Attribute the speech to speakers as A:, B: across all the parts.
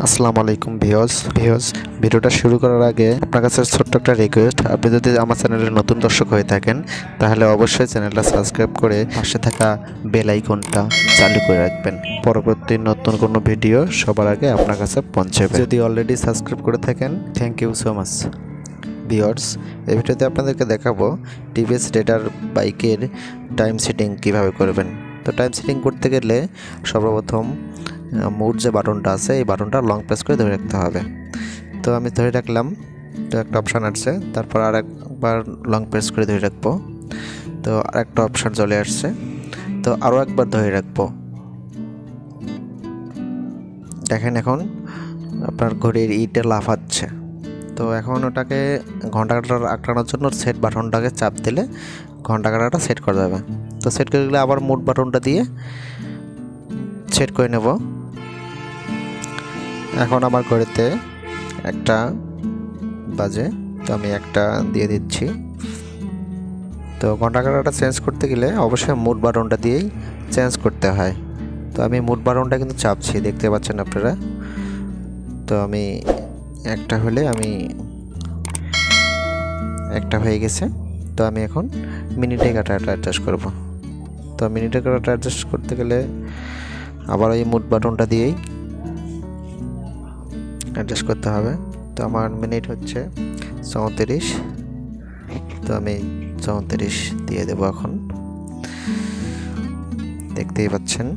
A: আসসালামু আলাইকুম ভিউয়ার্স ভিডিওটা শুরু করার আগে আপনার কাছে ছোট্ট একটা রিকোয়েস্ট, আপনি যদি আমার চ্যানেলের নতুন দর্শক হয়ে থাকেন তাহলে অবশ্যই চ্যানেলটা সাবস্ক্রাইব করে পাশে থাকা বেল আইকনটা চালু করে রাখবেন। পরবর্তী নতুন কোনো ভিডিও সবার আগে আপনার কাছে পৌঁছাবে। যদি অলরেডি সাবস্ক্রাইব করে থাকেন, thank you so much. Viewers, এই ভিডিওতে আপনাদেরকে দেখাবো টিভিএস রেডার বাইকের টাইম সেটিং কিভাবে করবেন। তো টাইম সেটিং করতে গেলে সর্বপ্রথম মোড যে বাটনটা আছে এই বাটনটা লং প্রেস করে ধরে রাখতে হবে। তো আমি ধরে রাখলাম, তো একটা অপশান আসছে, তারপর আর একবার লং প্রেস করে ধরে রাখবো, তো আর একটা অপশান চলে আসছে, তো আরও একবার ধরে রাখবো। দেখেন এখন আপনার ঘড়ির ইটা লাফাচ্ছে। তো এখন ওটাকে ঘন্টা কাঁটার আটকানোর জন্য সেট বাটনটাকে চাপ দিলে ঘন্টা কাঁটাটা সেট করা যাবে। তো সেট করে গেলে আবার মোড বাটনটা দিয়ে সেট করে নেব। এখন আমার ঘড়িতে একটা বাজে, তো আমি একটা দিয়ে দিচ্ছি। তো ঘন্টা কাঁটাটা চেঞ্জ করতে গেলে অবশ্যই মোড বাটনটা দিয়েই চেঞ্জ করতে হয়। তো আমি মোড বাটনটা কিন্তু চাপছি, দেখতে পাচ্ছেন আপনারা। তো আমি একটা হলে আমি একটা হয়ে গেছে। তো আমি এখন মিনিটে কাঁটাটা অ্যাডজাস্ট করব। তো মিনিটে কাঁটাটা অ্যাডজাস্ট করতে গেলে আবার ওই মোড বাটনটা দিয়েই অ্যাডজাস্ট করতে হবে। তো আমার মিনিট হচ্ছে 34, তো আমি 34 দিয়ে দেবো। এখন দেখতেই পাচ্ছেন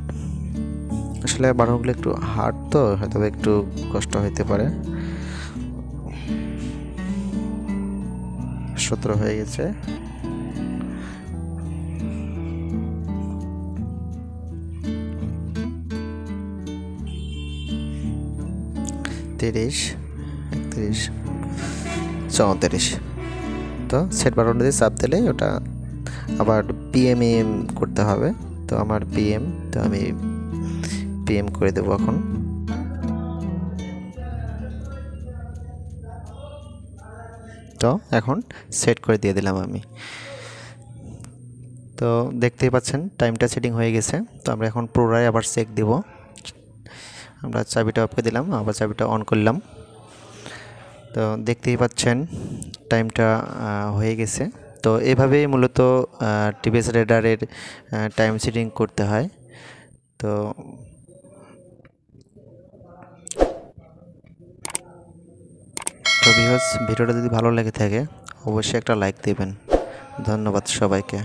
A: আসলে বাটনগুলো একটু হার্ড, তো হয়তো একটু কষ্ট হইতে পারে। 17 হয়ে গেছে। তিরিশ, 31, 34। তো সেট বাটনটা দিয়ে চাপ দিলে ওটা আবার পিএম করতে হবে। তো আমার পিএম, তো আমি পিএম করে দেবো এখন। তো এখন সেট করে দিয়ে দিলাম আমি। তো দেখতেই পাচ্ছেন টাইমটা সেটিং হয়ে গেছে। তো আমরা এখন পুনরায় আবার চেক দেব। আমরা চাবিটা অফ করে দিলাম, আবার চাবিটা অন করলাম। তো দেখতেই পাচ্ছেন টাইমটা হয়ে গেছে। তো এভাবেই মূলত টিভিএস রেডারের টাইম সেটিং করতে হয়। তো ভিউয়ার্স, ভিডিওটা যদি ভালো লেগে থাকে অবশ্যই একটা লাইক দেবেন। ধন্যবাদ সবাইকে।